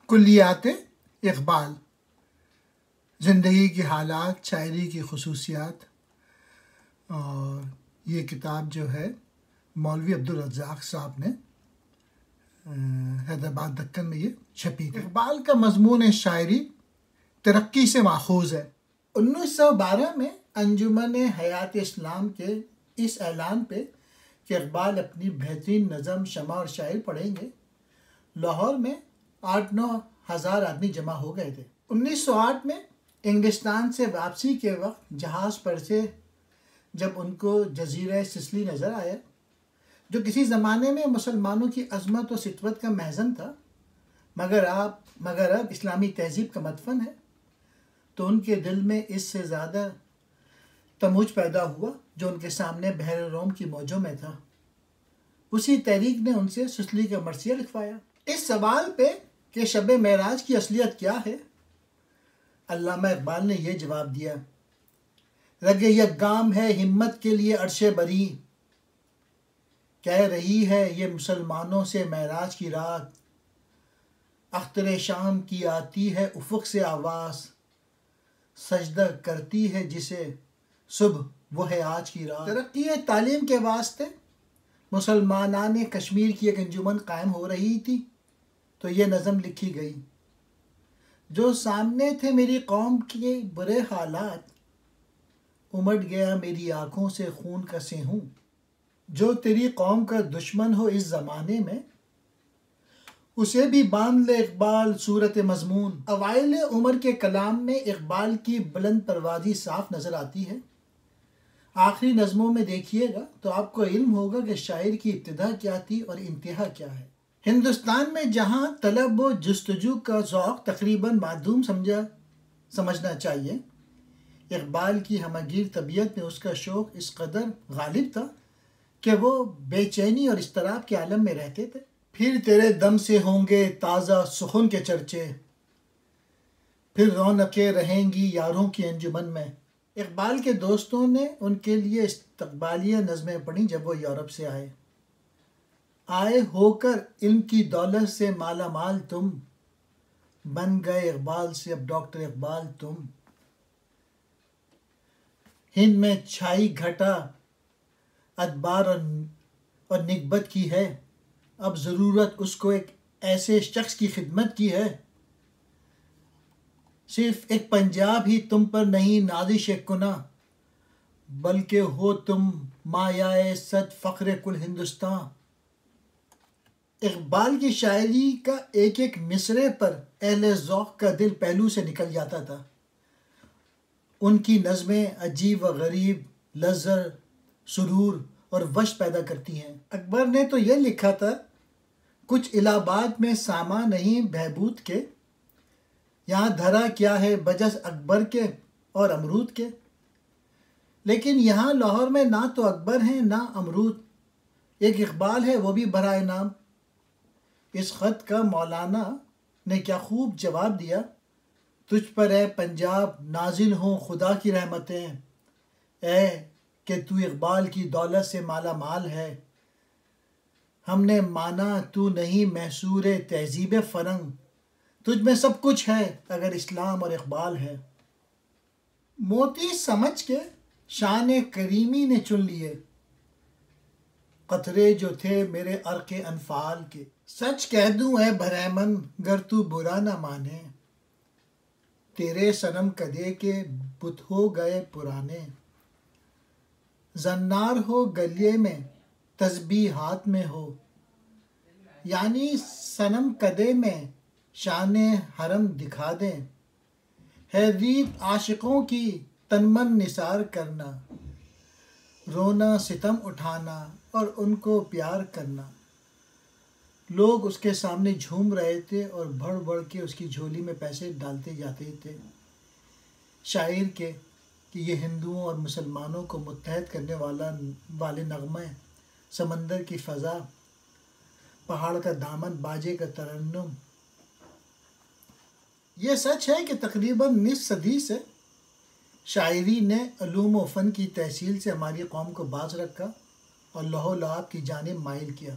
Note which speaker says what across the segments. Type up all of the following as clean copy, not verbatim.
Speaker 1: कुल्लियात इक़बाल, ज़िंदगी के हालात, शायरी की खसूसियात। और ये किताब जो है मौलवी अब्दुल रज़्ज़ाक़ साहब ने हैदराबाद दक्कन में ये छपी थी। इक़बाल का मज़मून शायरी तरक्की से माखूज़ है। 1912 में अंजुमन हयात इस्लाम के इस ऐलान पे कि इक़बाल अपनी बेहतरीन नज़म, शमा और शायरी पढ़ेंगे, लाहौर में 8-9 हज़ार आदमी जमा हो गए थे। 1908 में इंग्लिस्तान से वापसी के वक्त जहाज़ पर से जब उनको जजीरा सिसिली नज़र आया, जो किसी ज़माने में मुसलमानों की अज़मत और सितवत का महज़न था, मगर अब इस्लामी तहज़ीब का मदफन है, तो उनके दिल में इससे ज़्यादा तमूज पैदा हुआ जो उनके सामने बहर रोम की मौजों में था। उसी तहरीक ने उनसे सिसिली का मरसिया लिखवाया। इस सवाल पे कि शब मेराज की असलियत क्या है, अल्लामा इक़बाल ने यह जवाब दिया, रगे यगाम है हिम्मत के लिए अर्शे बरी, कह रही है ये मुसलमानों से मेराज की रात, अख्तरे शाम की आती है उफ़ुक़ से आवाज़, सजदा करती है जिसे सुबह वो है आज की रात। तरक्की तालीम के वास्ते मुसलमानान कश्मीर की एक अंजुमन कायम हो रही थी, तो ये नज़म लिखी गई, जो सामने थे मेरी कौम के बुरे हालात, उमड़ गया मेरी आँखों से खून का सेहूं, जो तेरी कौम का दुश्मन हो इस ज़माने में, उसे भी बांध ले इक़बाल सूरत मज़मून। अवाइल उमर के कलाम में इक़बाल की बुलंद परवाज़ी साफ नज़र आती है। आखिरी नज़मों में देखिएगा तो आपको इल्म होगा कि शायर की इब्तिदा क्या थी और इंतहा क्या है। हिंदुस्तान में जहाँ तलब व जुस्तजू का ज़ौक़ तकरीबन मादूम समझना चाहिए, इक़बाल की हमगीर तबीयत में उसका शौक़ इस कदर गालिब था कि वो बेचैनी और इज़्तिराब के आलम में रहते थे। फिर तेरे दम से होंगे ताज़ा सुख़ुन के चर्चे, फिर रौनकें रहेंगी यारों की अंजुमन में। इक़बाल के दोस्तों ने उनके लिए इस्तक़बालिया नज़में पढ़ी जब वो यूरोप से आए होकर इल्म की दौलत से माला माल तुम, बन गए इक़बाल से अब डॉक्टर इक़बाल तुम। हिंद में छाई घटा अदबार और निकबत की है, अब ज़रूरत उसको एक ऐसे शख्स की खिदमत की है, सिर्फ एक पंजाब ही तुम पर नहीं नाज़िश कुना, बल्कि हो तुम मायाए सद फ़ख्र कुल हिंदुस्तान। इक़बाल की शायरी का एक एक मिसरे पर अहले ज़ौक़ का दिल पहलू से निकल जाता था। उनकी नज़में अजीब व गरीब लज़्ज़त, सुरूर और वश पैदा करती हैं। अकबर ने तो यह लिखा था, कुछ इलाहाबाद में सामा नहीं बहबूद के, यहाँ धरा क्या है बजस अकबर के और अमरूद के। लेकिन यहाँ लाहौर में ना तो अकबर हैं ना अमरूद, एक इक़बाल है, वो भी बराए नाम। इस ख़त का मौलाना ने क्या खूब जवाब दिया, तुझ पर है पंजाब नाजिल हों खुदा की रहमतें, ऐ कि तू इक़बाल की दौलत से माला माल है, हमने माना तू नहीं महसूर तहज़ीब फ़रंग, तुझ में सब कुछ है अगर इस्लाम और इक़बाल है। मोती समझ के शान करीमी ने चुन लिए, क़तरे जो थे मेरे अर्क़ अनफ़ाल के, सच कह दूँ है बरहमन गर तू बुरा न माने, तेरे सनम कदे के बुत हो गए पुराने, जन्नार हो गले में तस्बीह हाथ में हो, यानी सनम कदे में शाने हरम दिखा दें, है रीत आशिकों की तनमन निसार करना, रोना सितम उठाना और उनको प्यार करना। लोग उसके सामने झूम रहे थे और बढ़ बढ़ के उसकी झोली में पैसे डालते जाते थे। शायर के कि ये हिंदुओं और मुसलमानों को मुत्तहद करने वाले नग़मे, समंदर की फ़ज़ा, पहाड़ का दामन, बाजे का तरन्नुम। ये सच है कि तकरीबन निस्फ़ सदी से शायरी ने उलूम व फ़न की तहसील से हमारी कौम को बाज रखा और लहो लहाब की जानिब माइल किया।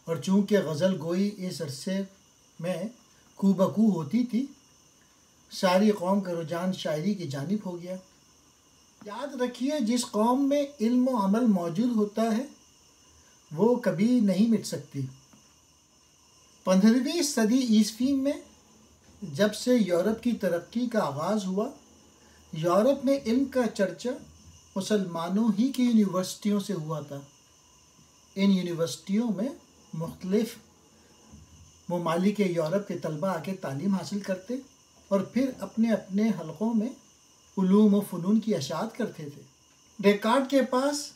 Speaker 1: और चूँकि गज़ल गोई इस अरसे में कू बकू होती थी, सारी कौम का रुझान शायरी की जानिब हो गया। याद रखिए, जिस कौम में इल्म व अमल मौजूद होता है वो कभी नहीं मिट सकती। 15वीं सदी ईस्वी में जब से यूरोप की तरक्की का आगाज़ हुआ, यूरोप में इल्म का चर्चा मुसलमानों ही की यूनिवर्सिटियों से हुआ था। इन यूनिवर्सिटियों में मुख्तलिफ ममालिक यूरोप के तलबा आके तालीम हासिल करते और फिर अपने अपने हलकों में उलूम व फ़नून की अशात करते थे। डेकार्ट के पास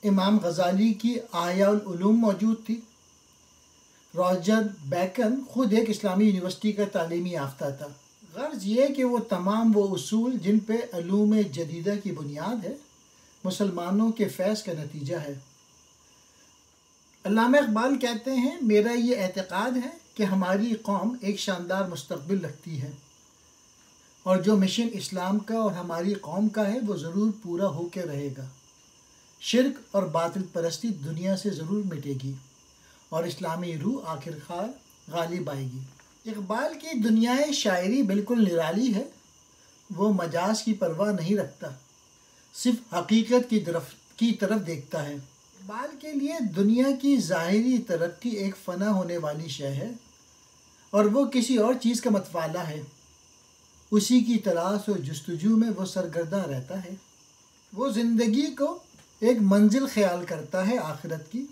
Speaker 1: इमाम गज़ाली की आयाउल उलूम मौजूद थी। रॉजर बैकन खुद एक इस्लामी यूनिवर्सिटी का तालीमी याफ्ता था। गर्ज ये कि वो तमाम वो उसूल जिन पे उलूम जदीदा की बुनियाद है, मुसलमानों के फैज़ का नतीजा है। अल्लामा इक़बाल कहते हैं, मेरा ये एतक़ाद है कि हमारी कौम एक शानदार मुस्तक़बिल रखती है और जो मिशन इस्लाम का और हमारी कौम का है वो ज़रूर पूरा होकर रहेगा। शिर्क और बातिल परस्ती दुनिया से ज़रूर मिटेगी और इस्लामी रूह आखिरकार गालिब आएगी। इक़बाल की दुनियाए शायरी बिल्कुल निराली है। वो मजाज की परवाह नहीं रखता, सिर्फ हकीकत की तरफ देखता है। इक़बाल के लिए दुनिया की ज़ाहिरी तरक्की एक फ़ना होने वाली शय है और वो किसी और चीज़ का मतवाला है। उसी की तलाश और जुस्तजू में वो सरगर्दा रहता है। वो ज़िंदगी को एक मंजिल ख्याल करता है आखिरत की।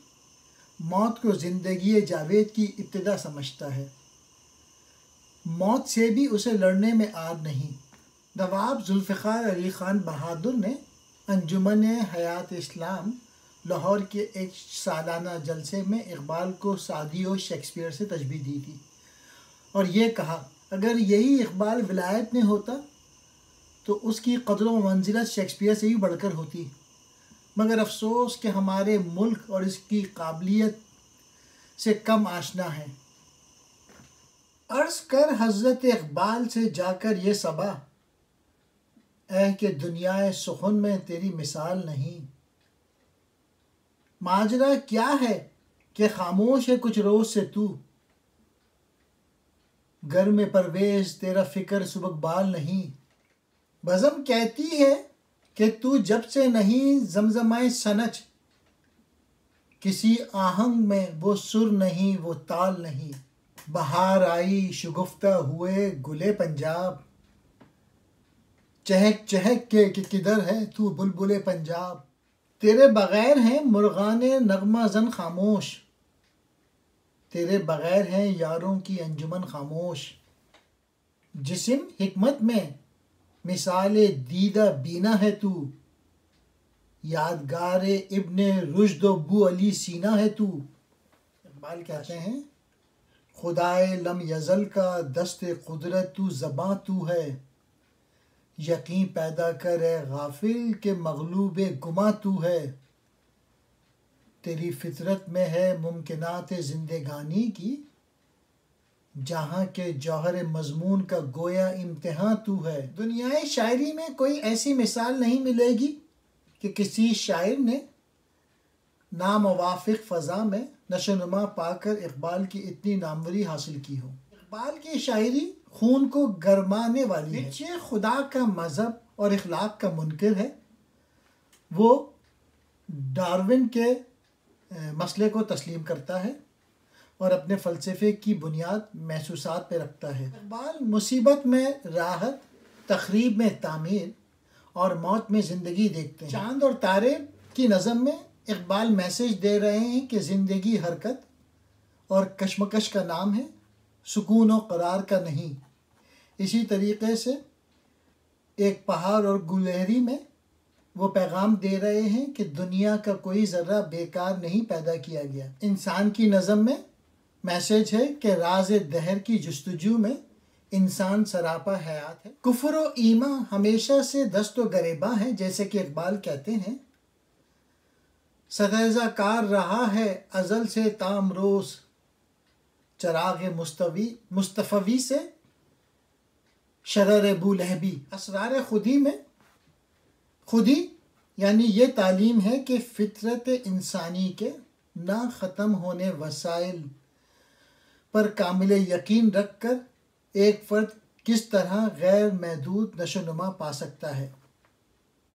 Speaker 1: मौत को ज़िंदगी जावेद की इब्तिदा समझता है। मौत से भी उसे लड़ने में आद नहीं। नवाब जुल्फ़िकार अली ख़ान बहादुर ने अंजुमन हयात इस्लाम लाहौर के एक सालाना जलसे में इक़बाल को सादी और शेक्सपियर से तशबीह दी थी और ये कहा, अगर यही इक़बाल विलायत में होता तो उसकी क़द्र व मंज़िलत शेक्सपियर से भी बढ़कर होती। मगर अफसोस कि हमारे मुल्क और इसकी काबिलियत से कम आशना है। अर्ज़ कर हज़रत इक़बाल से जाकर ये सबा, ऐ कि दुनियाए सुखन में तेरी मिसाल नहीं। माजरा क्या है कि खामोश है कुछ रोज़ से तू, घर में परवेज़ तेरा फ़िक्र सुबकबाल नहीं। बज़म कहती है कि तू जब से नहीं ज़मज़माए सनच, किसी आहंग में वो सुर नहीं वो ताल नहीं। बहार आई शुगुफ्ता हुए गुले पंजाब, चहक चहक के कि किधर है तू बुलबुले पंजाब। तेरे बग़ैर हैं मुर्गाने नगमा ज़न खामोश, तेरे बग़ैर हैं यारों की अंजुमन खामोश। जिस्म हिकमत में मिसाले दीदा बीना है तू, यादगार इब्ने रुश्द बू अली सीना है तू। इक़बाल कहते हैं, खुदाए लम यज़ल का दस्ते कुदरत तू ज़बां तू है, यकीन पैदा करे गाफिल के मग़लूब गुमा तू है। तेरी फितरत में है मुमकिनात ज़िंदगानी की, जहाँ के जौहर मज़मून का गोया इम्तिहान तू है। दुनियाए शायरी में कोई ऐसी मिसाल नहीं मिलेगी कि किसी शायर ने नामवाफ़िक फ़ज़ा में नशोनुमा पाकर इक़बाल की इतनी नामवरी हासिल की हो। इक़बाल की शायरी खून को गरमाने वाली है। नीचे खुदा का मज़हब और इखलाक का मुनकिर है। वो डार्विन के मसले को तस्लीम करता है और अपने फ़लसफ़े की बुनियाद महसूसात पे रखता है। इक़बाल मुसीबत में राहत, तख़रीब में तामीर और मौत में ज़िंदगी देखते हैं। चाँद और तारे की नज़म में इक़बाल मैसेज दे रहे हैं कि ज़िंदगी हरकत और कशमकश का नाम है, सुकून और करार का नहीं। इसी तरीक़े से एक पहाड़ और गुलहरी में वो पैगाम दे रहे हैं कि दुनिया का कोई ज़र्रा बेकार नहीं पैदा किया गया। इंसान की नज़म में मैसेज है कि राज़ दहर की जुस्तजू में इंसान सरापा हयात है। कुफ्र व ईमान हमेशा से दस्तो गरेबा है, जैसे कि इक़बाल कहते हैं, सतैज़ा कार रहा है अज़ल से ताम रोज़, चराग़ मुस्तफ़वी से शरर बू लहबी। असरार खुदी में खुदी यानी ये तालीम है कि फ़ितरत इंसानी के ना ख़त्म होने वसाइल पर कामिल यकीन रख कर एक फ़र्द किस तरह गैर महदूद नशोनुमा पा सकता है।